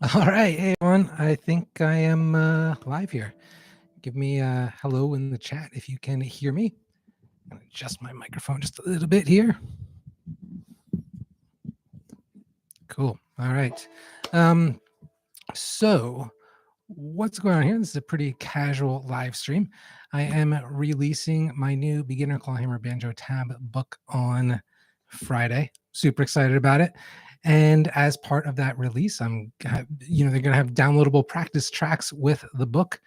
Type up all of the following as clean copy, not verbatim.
All right, hey everyone. I think I am live here. Give me a hello in the chat if you can hear me. I'm gonna adjust my microphone just a little bit here. Cool. All right. So what's going on here? This is a pretty casual live stream. I am releasing my new beginner clawhammer banjo tab book on Friday. Super excited about it. And as part of that release, they're going to have downloadable practice tracks with the book.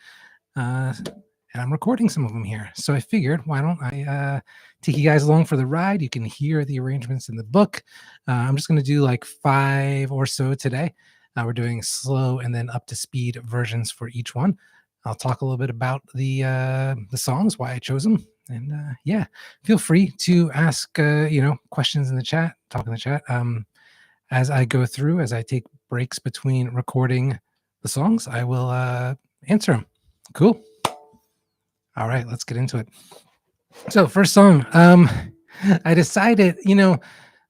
And I'm recording some of them here. So I figured, why don't I take you guys along for the ride? You can hear the arrangements in the book. I'm just going to do like 5 or so today. We're doing slow and then up to speed versions for each one. I'll talk a little bit about the songs, why I chose them, and yeah, feel free to ask questions in the chat, talk in the chat as I go through, as I take breaks between recording the songs. I will answer them. Cool. All right, let's get into it. So first song, I decided,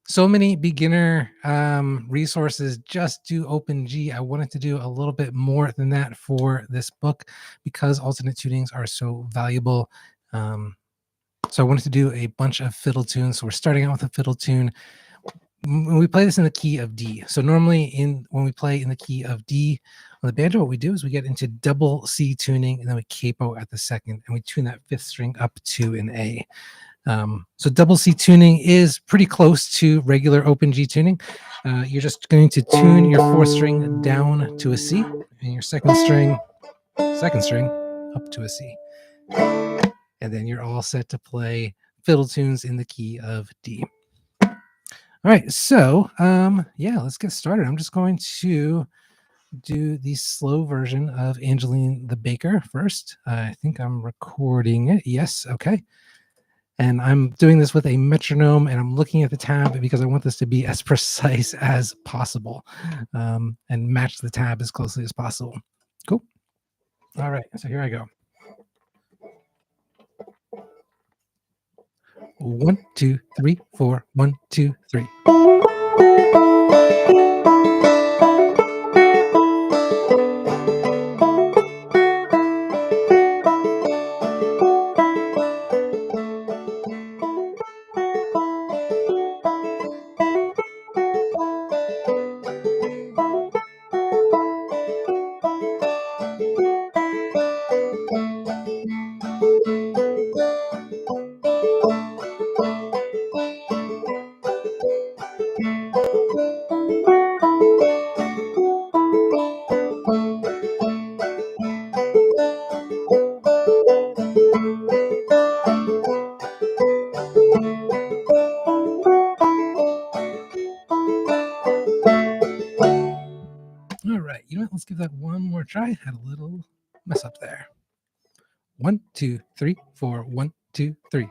so many beginner resources just do Open G. I wanted to do a little bit more than that for this book because alternate tunings are so valuable. So I wanted to do a bunch of fiddle tunes. So we're starting out with a fiddle tune. When we play this in the key of D. So normally when we play in the key of D on the banjo, what we do is we get into double C tuning and then we capo at the second and we tune that fifth string up to an A. So double C tuning is pretty close to regular open G tuning. You're just going to tune your fourth string down to a C and your second string up to a C. And then you're all set to play fiddle tunes in the key of D. All right, so yeah, let's get started. I'm just going to do the slow version of Angeline the Baker first. I think I'm recording it. Yes, okay. And I'm doing this with a metronome, and I'm looking at the tab because I want this to be as precise as possible and match the tab as closely as possible. Cool. All right, so here I go. 1, 2, 3, 4. 1, 2, 3. All right, you know what? Let's give that one more try. Had a little mess up there. 1, 2, 3, 4. 1, 2, 3.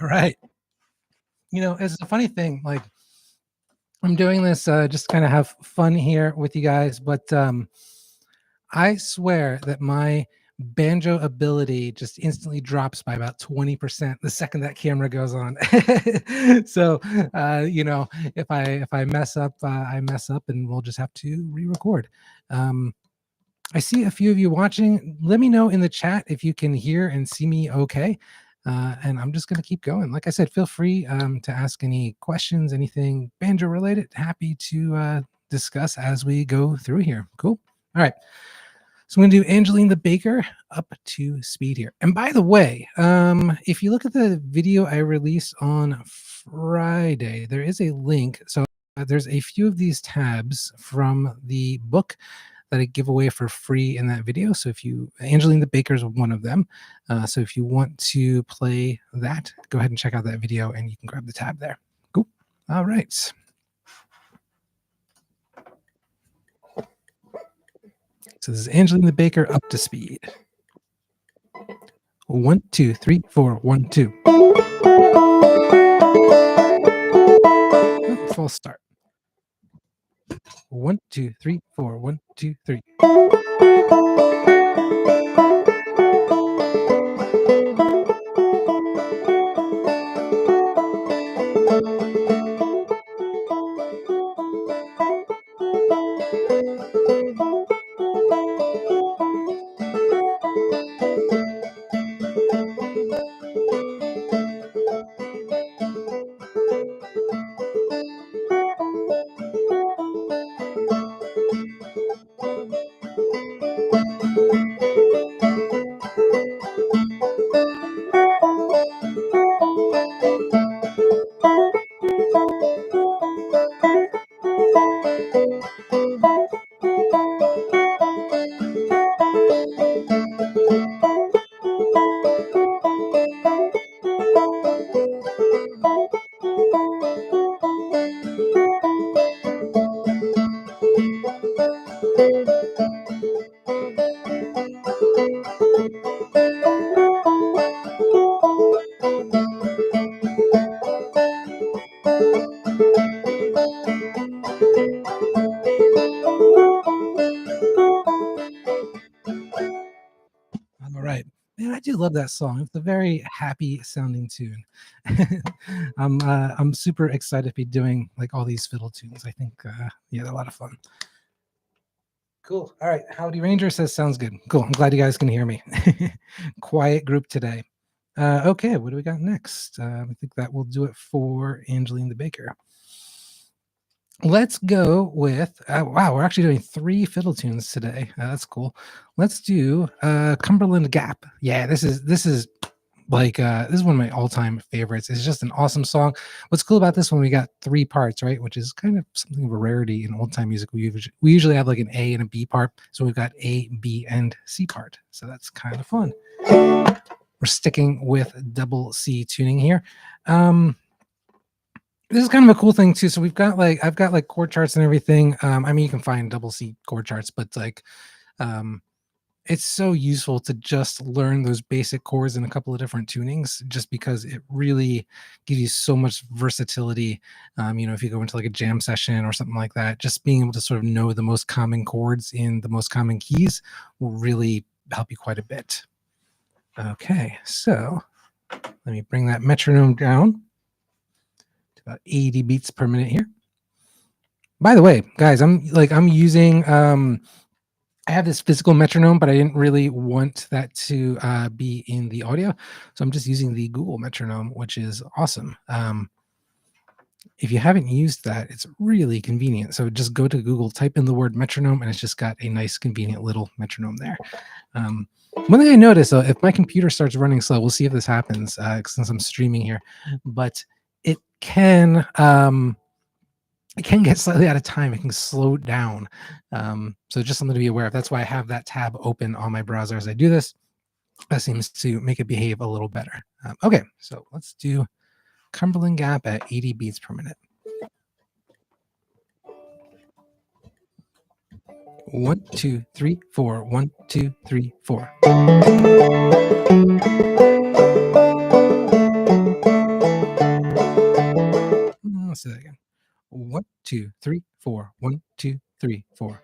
All right. It's a funny thing. Like I'm doing this just kind of have fun here with you guys, but I swear that my banjo ability just instantly drops by about 20% the second that camera goes on. So, if I mess up, I mess up, and we'll just have to re-record. Um, I see a few of you watching. Let me know in the chat if you can hear and see me okay. And I'm just going to keep going. Like I said, feel free to ask any questions, anything banjo related. Happy to discuss as we go through here. Cool. All right. So I'm going to do Angeline the Baker up to speed here. And by the way, if you look at the video I released on Friday, there is a link. So there's a few of these tabs from the book that I give away for free in that video. So Angeline the Baker is one of them. So if you want to play that, go ahead and check out that video and you can grab the tab there. Cool. All right. So this is Angeline the Baker up to speed. 1, 2, 3, 4, 1, 2. False start. 1, 2, 3, 4, 1, 2, 3. All right. Man, I do love that song. It's a very happy sounding tune. I'm super excited to be doing like all these fiddle tunes. I think they're a lot of fun. Cool. All right. Howdy Ranger says sounds good. Cool. I'm glad you guys can hear me. Quiet group today. Okay, what do we got next? I think that will do it for Angeline the Baker. Let's go with wow, we're actually doing 3 fiddle tunes today. That's cool. Let's do Cumberland Gap. Yeah, this is like this is one of my all-time favorites. It's just an awesome song. What's cool about this one, we got 3 parts, right? Which is kind of something of a rarity in old-time music. We usually have like an A and a B part. So we've got A, B, and C part. So that's kind of fun. We're sticking with double C tuning here. This is kind of a cool thing too. So I've got like chord charts and everything. I mean, you can find double C chord charts, but like, it's so useful to just learn those basic chords in a couple of different tunings, just because it really gives you so much versatility. If you go into like a jam session or something like that, just being able to sort of know the most common chords in the most common keys will really help you quite a bit. Okay, so let me bring that metronome down. About 80 beats per minute here. By the way, guys, I'm using I have this physical metronome, but I didn't really want that to be in the audio, so I'm just using the Google metronome, which is awesome. If you haven't used that, it's really convenient. So just go to Google, type in the word metronome, and it's just got a nice convenient little metronome there. One thing I noticed, though, if my computer starts running slow, we'll see if this happens since I'm streaming here, but it can get slightly out of time. It can slow down. So just something to be aware of. That's why I have that tab open on my browser as I do this. That seems to make it behave a little better. Okay, so let's do Cumberland Gap at 80 beats per minute. 1, 2, 3, 4. 1, 2, 3, 4. One, two, three, four. One, two, three, four.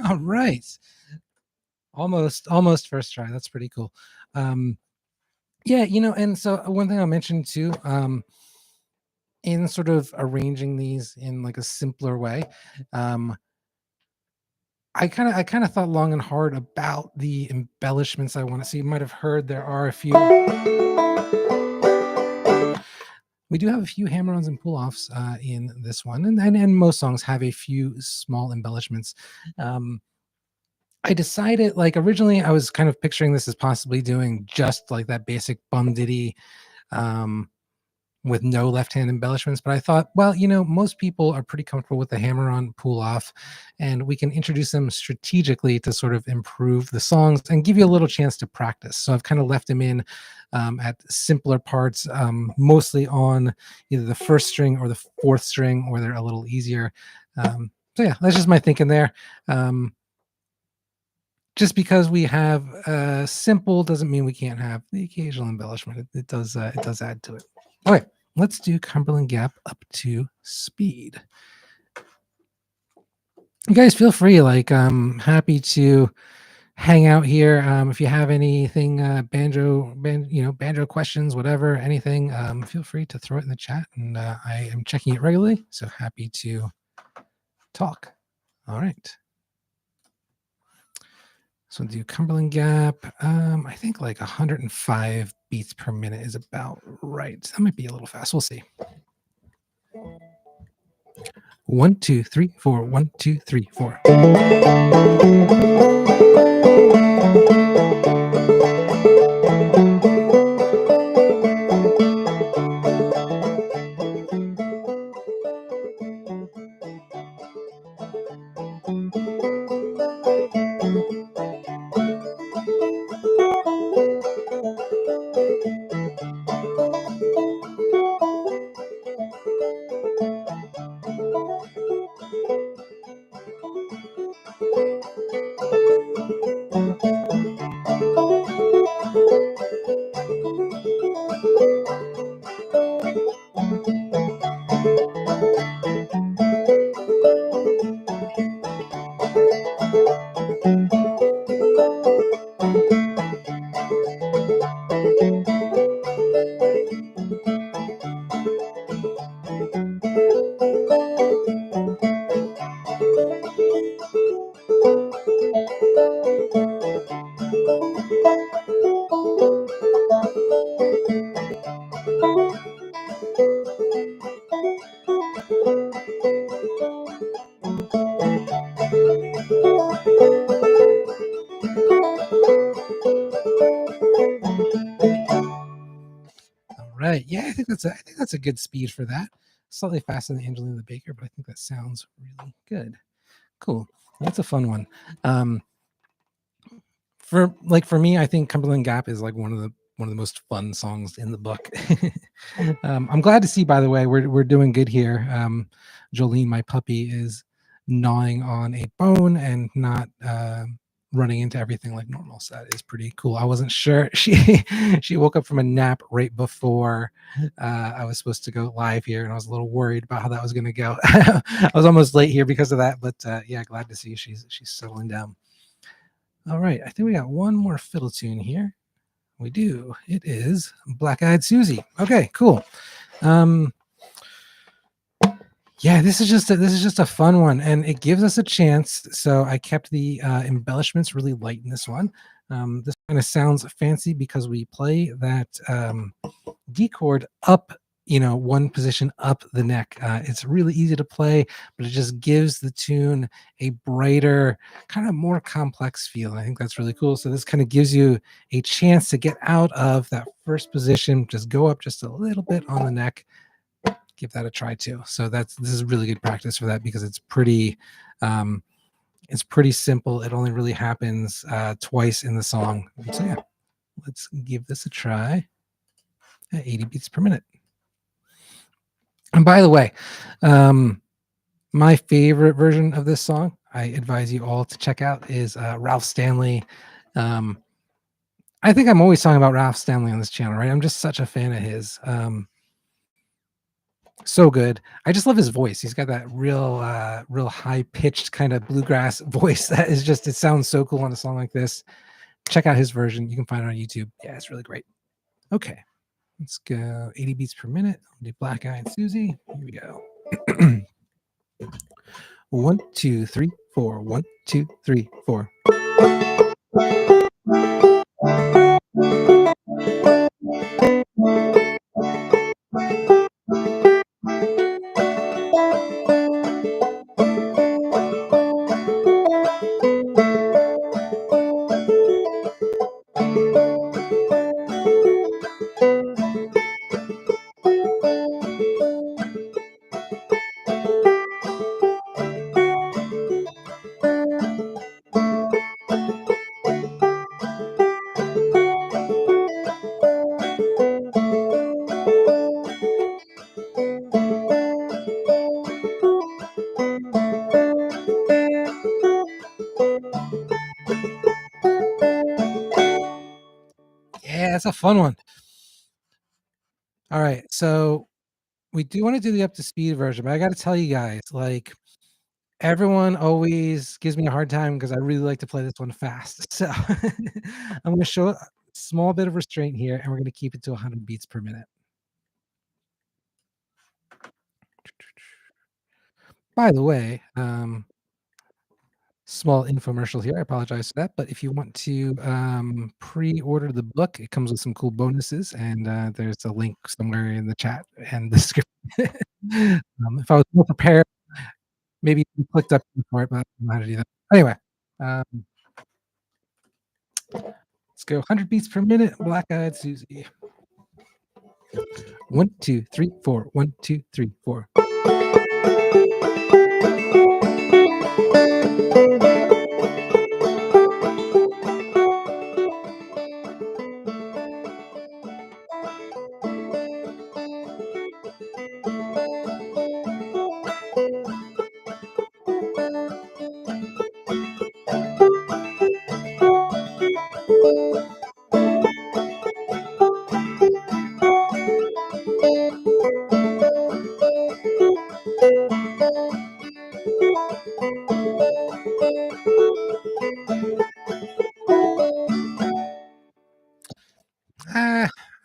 All right. Almost first try. That's pretty cool. Um, yeah, and so one thing I'll mention too, in sort of arranging these in like a simpler way, um, I kind of thought long and hard about the embellishments I want to see. You might have heard there are a few. We do have a few hammer-ons and pull-offs in this one, and most songs have a few small embellishments. Um, I decided, like, originally I was kind of picturing this as possibly doing just like that basic bum ditty, um, with no left hand embellishments. But I thought, well, most people are pretty comfortable with the hammer on pull off, and we can introduce them strategically to sort of improve the songs and give you a little chance to practice. So I've kind of left them in at simpler parts, mostly on either the first string or the fourth string, or they're a little easier. So yeah, that's just my thinking there. Just because we have simple doesn't mean we can't have the occasional embellishment. It does add to it. Okay, let's do Cumberland Gap up to speed. You guys feel free, like I'm happy to hang out here. If you have anything banjo questions, whatever, anything, feel free to throw it in the chat, and I am checking it regularly, so happy to talk. All right. So do Cumberland Gap. I think like 105 beats per minute is about right. That might be a little fast. We'll see. 1, 2, 3, 4. 1, 2, 3, 4. right. Yeah, I think that's a good speed for that. Slightly faster than Angelina the Baker, but I think that sounds really good. Cool. That's a fun one. Um, for me, I think Cumberland Gap is like one of the most fun songs in the book. I'm glad to see, by the way, we're doing good here. Jolene, my puppy, is gnawing on a bone and not running into everything like normal. So that is pretty cool. I wasn't sure she woke up from a nap right before I was supposed to go live here, and I was a little worried about how that was going to go. I was almost late here because of that, but yeah, glad to see she's settling down. All right, I think we got one more fiddle tune here. We do. It is Black Eyed Susie. Okay, cool. Um, yeah, this is just a fun one, and it gives us a chance. So I kept the embellishments really light in this one. This kind of sounds fancy because we play that D chord up, one position up the neck. It's really easy to play, but it just gives the tune a brighter, kind of more complex feel. And I think that's really cool. So this kind of gives you a chance to get out of that first position, just go up just a little bit on the neck. Give that a try too. So this is really good practice for that because um, it's pretty simple. It only really happens twice in the song. So yeah, let's give this a try at 80 beats per minute. And by the way, my favorite version of this song, I advise you all to check out, is Ralph Stanley. I think I'm always talking about Ralph Stanley on this channel, right? I'm just such a fan of his. So good. I just love his voice. He's got that real high pitched kind of bluegrass voice that is just, it sounds so cool on a song like this. Check out his version. You can find it on YouTube. Yeah, it's really great. Okay, let's go 80 beats per minute. I'll do Black Eyed Susie. Here we go. 1, 2, 3, 4. 1, 2, 3, 4. Yeah, it's a fun one. All right, so we do want to do the up to speed version, but I got to tell you guys, like, everyone always gives me a hard time because I really like to play this one fast. So I'm going to show a small bit of restraint here, and we're going to keep it to 100 beats per minute. By the way, small infomercial here. I apologize for that, but if you want to pre-order the book, it comes with some cool bonuses, and there's a link somewhere in the chat and the script. If I was more prepared, maybe you clicked up for it, but I don't know how to do that. Anyway, um, let's go 100 beats per minute. Black Eyed Susie. 1, 2, 3, 4. 1, 2, 3, 4.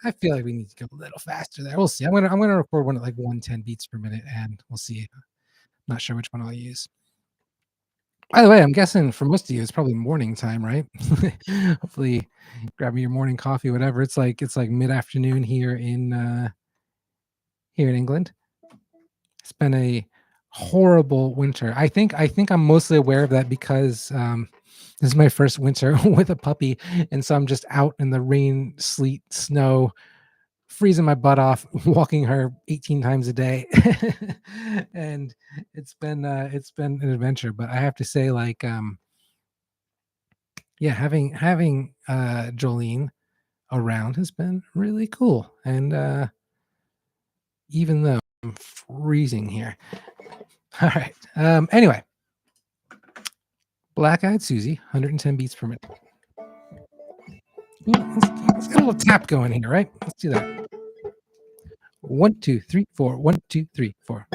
I feel like we need to go a little faster there. We'll see. I'm gonna record one at like 110 beats per minute, and we'll see. Not sure which one I'll use. By the way, I'm guessing for most of you, it's probably morning time, right? Hopefully, grabbing your morning coffee, whatever. It's like mid-afternoon here in England. It's been a horrible winter. I think I'm mostly aware of that because this is my first winter with a puppy, and so I'm just out in the rain, sleet, snow, freezing my butt off, walking her 18 times a day, and it's been an adventure. But I have to say, like, yeah, having Jolene around has been really cool. And even though I'm freezing here, all right. Anyway, Black Eyed Susie, 110 beats per minute. Let's get a little tap going here, right? Let's do that. 1, 2, 3, 4. 1, 2, 3, 4.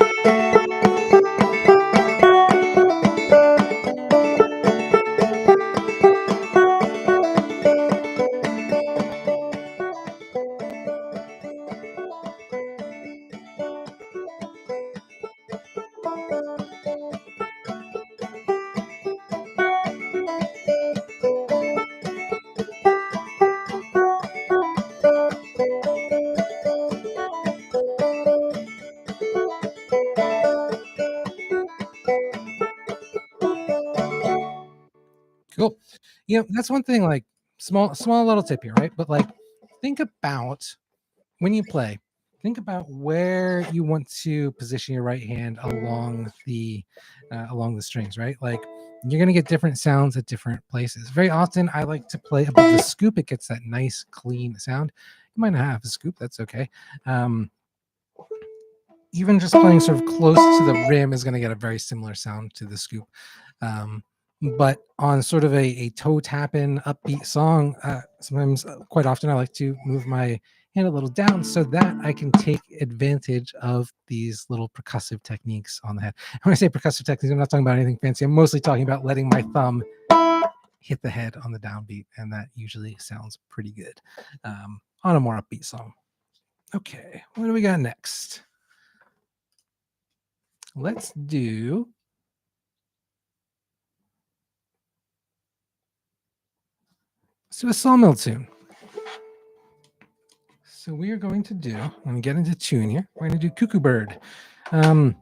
Cool. That's one thing, like small little tip here, right? But like think about when you play, think about where you want to position your right hand along the strings, right? Like you're gonna get different sounds at different places. Very often I like to play above the scoop. It gets that nice clean sound. You might not have a scoop, that's okay. Even just playing sort of close to the rim is going to get a very similar sound to the scoop. But on sort of a toe tapping upbeat song, sometimes quite often I like to move my hand a little down so that I can take advantage of these little percussive techniques on the head. When I say percussive techniques, I'm not talking about anything fancy. I'm mostly talking about letting my thumb hit the head on the downbeat, and that usually sounds pretty good on a more upbeat song. Okay, what do we got next? Let's do a Sawmill tune. So we are going to do, I'm going to get into tune here. We're going to do Cuckoo Bird. I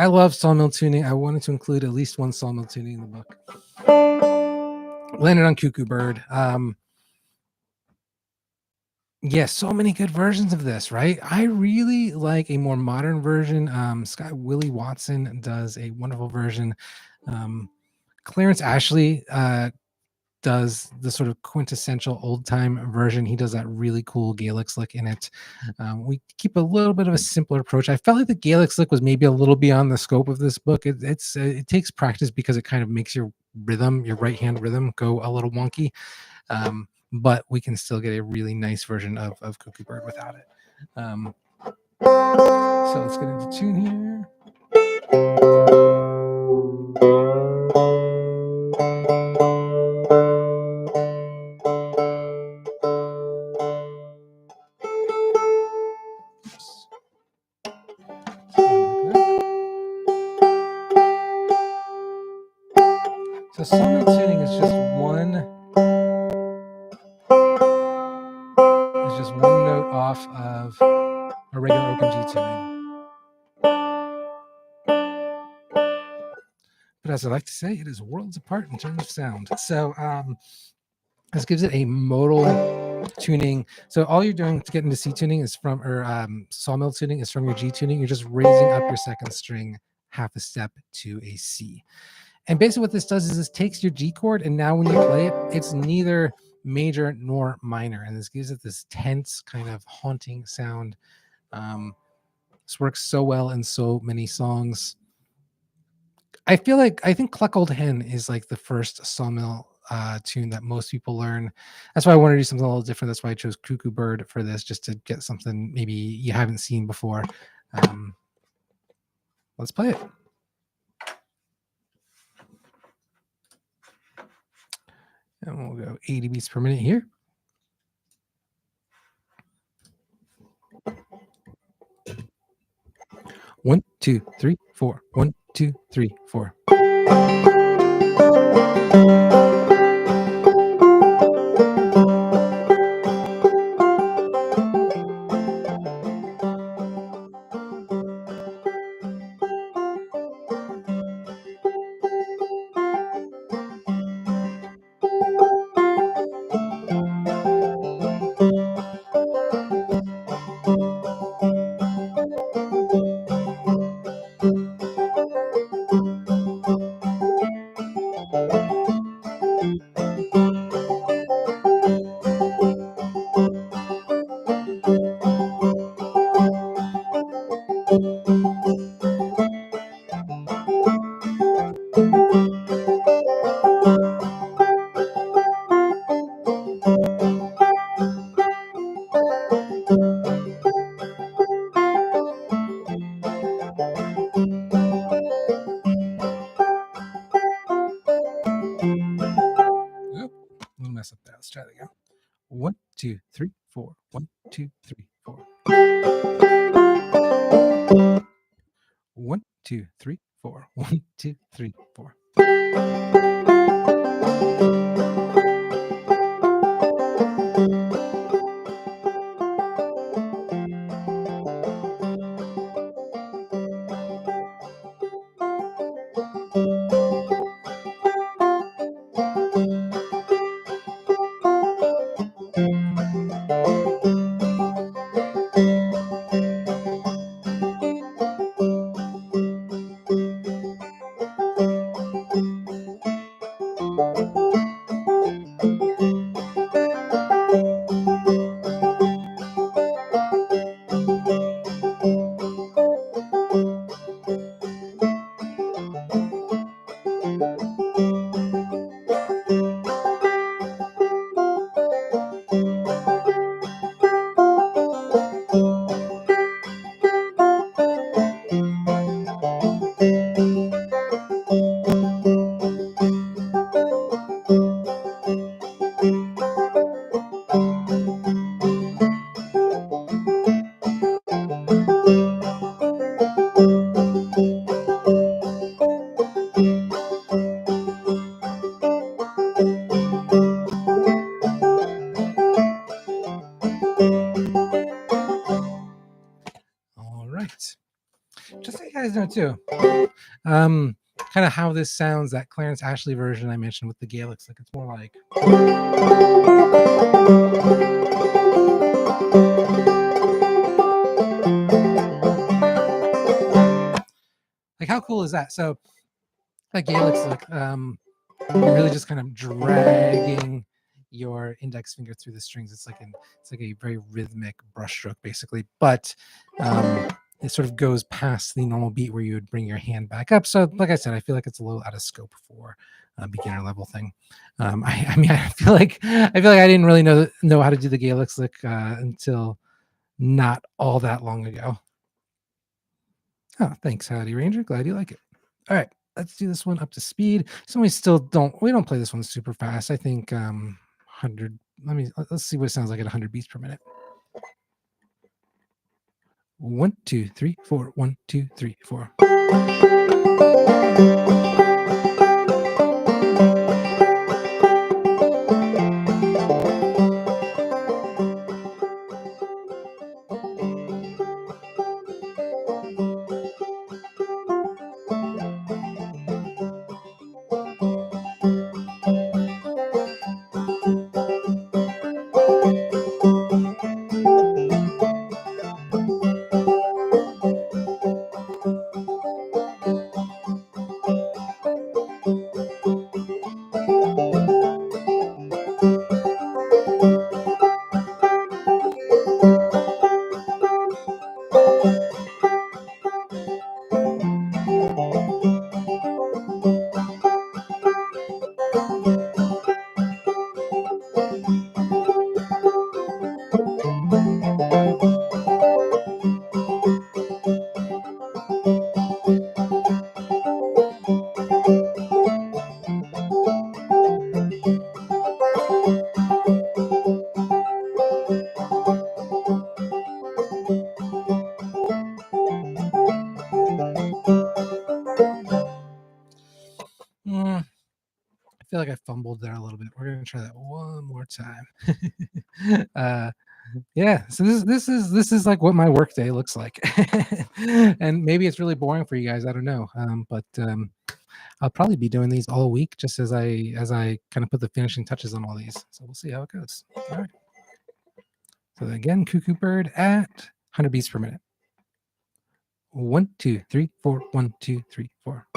love Sawmill tuning. I wanted to include at least one Sawmill tuning in the book. Landed on Cuckoo Bird. Yes, so many good versions of this, right? I really like a more modern version. Scott Willie Watson does a wonderful version. Clarence Ashley does the sort of quintessential old time version. He does that really cool Gaelic slick in it. We keep a little bit of a simpler approach. I felt like the Gaelic slick was maybe a little beyond the scope of this book. It takes practice because it kind of makes your right hand rhythm go a little wonky. But we can still get a really nice version of Cuckoo Bird without it. So let's get into tune here. So sawmill tuning is just one note off of a regular open G tuning. But as I like to say, it is worlds apart in terms of sound. So this gives it a modal tuning. So all you're doing to get into C tuning is from, or sawmill tuning is from your G tuning. You're just raising up your second string half a step to a C. And basically what this does is this takes your G chord, and now when you play it, it's neither major nor minor. And this gives it this tense kind of haunting sound. This works so well in so many songs. I think Cluck Old Hen is like the first sawmill tune that most people learn. That's why I wanted to do something a little different. That's why I chose Cuckoo Bird for this, just to get something maybe you haven't seen before. Let's play it. And we'll go 80 beats per minute here. One, two, three, four. 1, 2, 3, 4. 1, 2, 3, 4. 1, 2, 3, 4. 1, 2, 3, 4. 1, 2, 3, 4. All right. Just so you guys know too, kind of how this sounds, that Clarence Ashley version I mentioned with the Gaelics, like it's more like how cool is that? So that Gaelics, like you're really just kind of dragging your index finger through the strings. It's like a very rhythmic brushstroke basically, but it sort of goes past the normal beat where you would bring your hand back up. So like I said, I feel like it's a little out of scope for a beginner level thing. I mean, I feel like I didn't really know how to do the Gaelic lick until not all that long ago. Oh, thanks, Howdy Ranger. Glad you like it. All right, let's do this one up to speed. So we don't play this one super fast. I think 100. Let's see what it sounds like at 100 beats per minute. 1, 2, 3, 4. 1, 2, 3, 4. I feel like I fumbled there a little bit. We're gonna try that one more time. Yeah, so this is like what my workday looks like, and maybe it's really boring for you guys. I don't know, but I'll probably be doing these all week, just as I kind of put the finishing touches on all these. So we'll see how it goes. All right. So again, Cuckoo Bird at 100 beats per minute. 1, 2, 3, 4. 1, 2, 3, 4.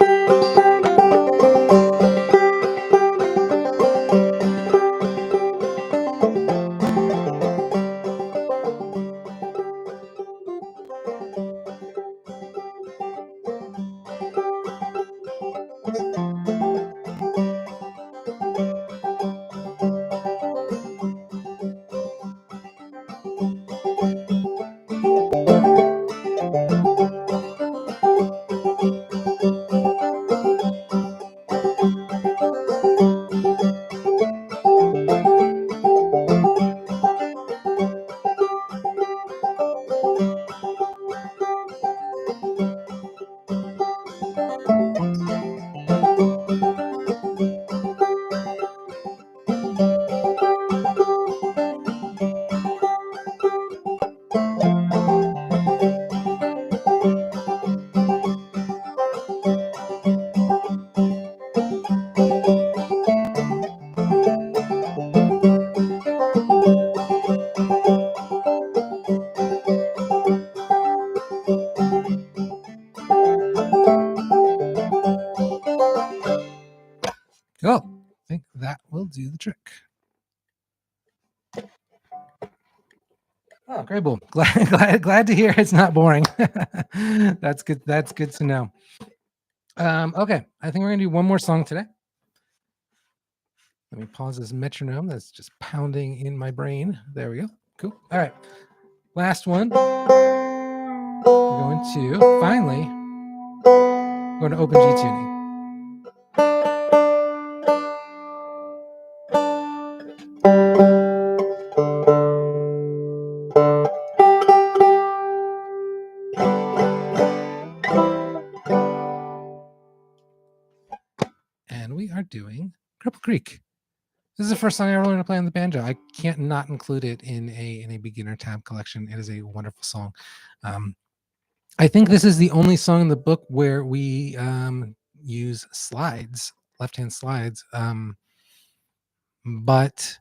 do the trick. Oh, great, Bull. Glad to hear it's not boring. That's good. That's good to know. Okay, I think we're gonna do one more song today. Let me pause this metronome that's just pounding in my brain. There we go. Cool. All right. Last one. We're going to finally go to open G tuning. And we are doing Cripple Creek. This is the first song I ever learned to play on the banjo. I can't not include it in a beginner tab collection. It is a wonderful song. I think this is the only song in the book where we use slides, left-hand slides. But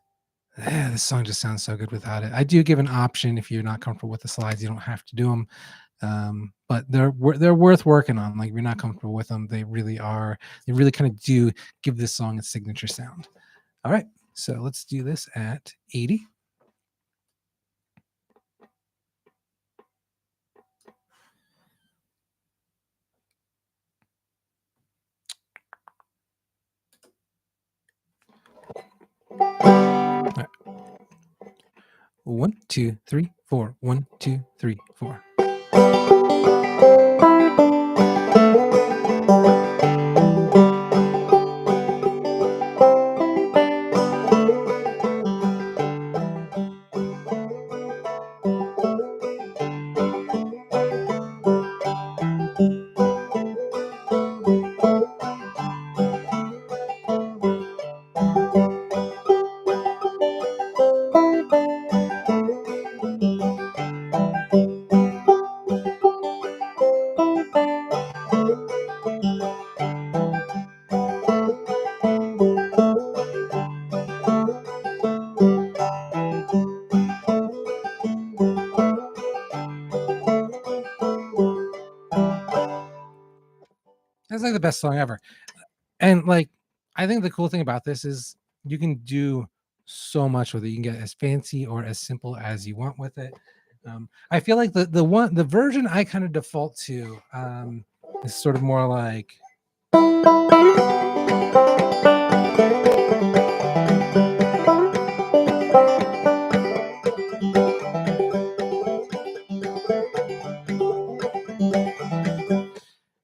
this song just sounds so good without it. I do give an option if you're not comfortable with the slides. You don't have to do them. But they're worth working on. Like if you're not comfortable with them, they really are. They really kind of do give this song its signature sound. All right, so let's do this at 80. All right. 1, 2, 3, 4. 1, 2, 3, 4. That's like the best song ever. And like, I think the cool thing about this is you can do so much with it. You can get as fancy or as simple as you want with it. I feel like the version I kind of default to is sort of more like.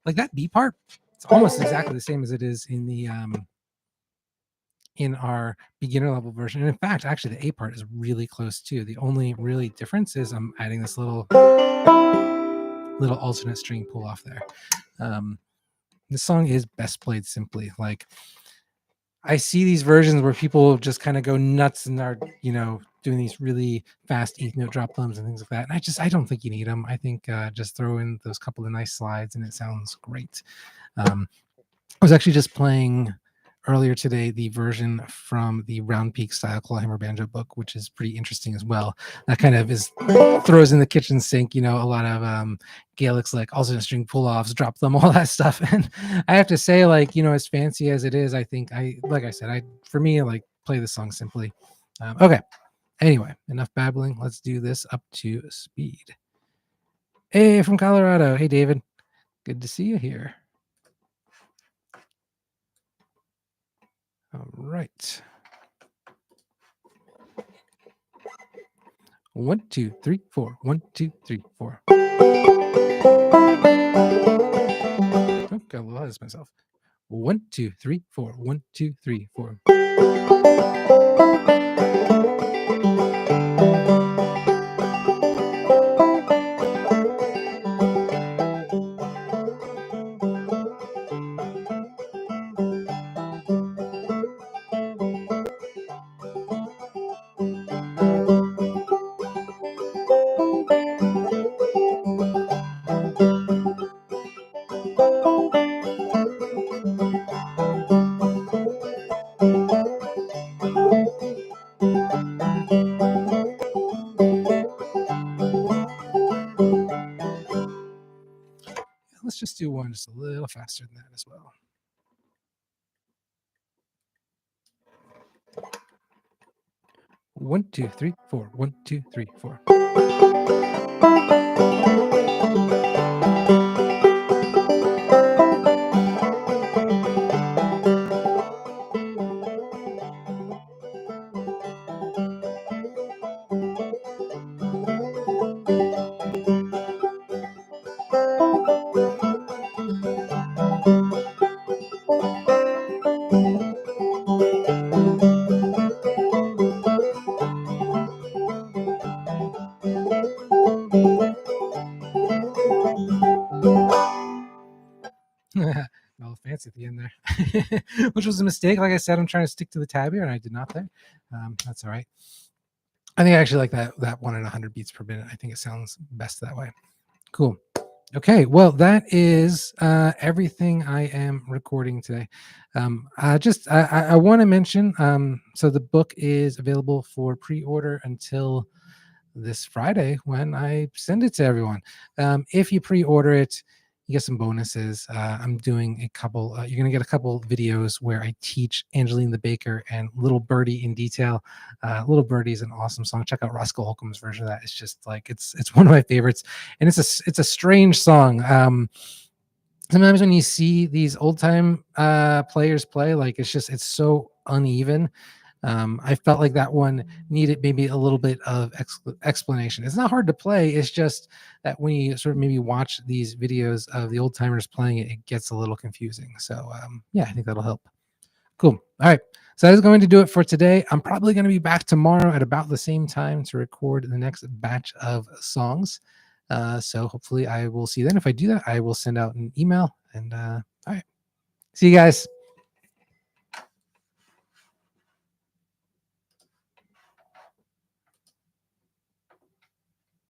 Like that B part, it's almost exactly the same as it is in the in our beginner level version. And in fact, actually the A part is really close too. The only really difference is I'm adding this little alternate string pull off there. The song is best played simply. Like I see these versions where people just kind of go nuts and are, doing these really fast eighth note drop thumbs and things like that. And I don't think you need them. I think just throw in those couple of nice slides and it sounds great. I was actually just playing earlier today the version from the Round Peak style clawhammer banjo book, which is pretty interesting as well. That kind of throws in the kitchen sink, a lot of Gaelics like alternate string pull-offs, drop them, all that stuff. And I have to say, like, as fancy as it is, I think like I said, for me, like play the song simply. Okay. Anyway, enough babbling. Let's do this up to speed. Hey, from Colorado. Hey, David. Good to see you here. All right. 1, 2, 3, 4. 1, 2, 3, 4. Oh, got a little ahead of myself. 1, 2, 3, 4. 1, 2, 3, 4. Let's just do one just a little faster than that as well. 1, 2, 3, 4. 1, 2, 3, 4. All fancy at the end there, which was a mistake. Like I said, I'm trying to stick to the tab here, and I did not there. That's all right. I think I actually like that 1 and 100 beats per minute. I think it sounds best that way. Cool. Okay, well, that is everything I am recording today. I want to mention, so the book is available for pre-order until this Friday when I send it to everyone. If you pre-order it, you get some bonuses. I'm doing a couple. You're gonna get a couple videos where I teach Angeline the Baker and Little Birdie in detail. Little Birdie is an awesome song. Check out Roscoe Holcomb's version of that. It's just like it's one of my favorites, and it's a strange song. Sometimes when you see these old time players play, like it's so uneven. I felt like that one needed maybe a little bit of explanation. It's not hard to play. It's just that when you sort of maybe watch these videos of the old timers playing it, it gets a little confusing. So yeah, I think that'll help. Cool. All right. So that is going to do it for today. I'm probably going to be back tomorrow at about the same time to record the next batch of songs. So hopefully I will see you then. If I do that, I will send out an email. And all right. See you guys.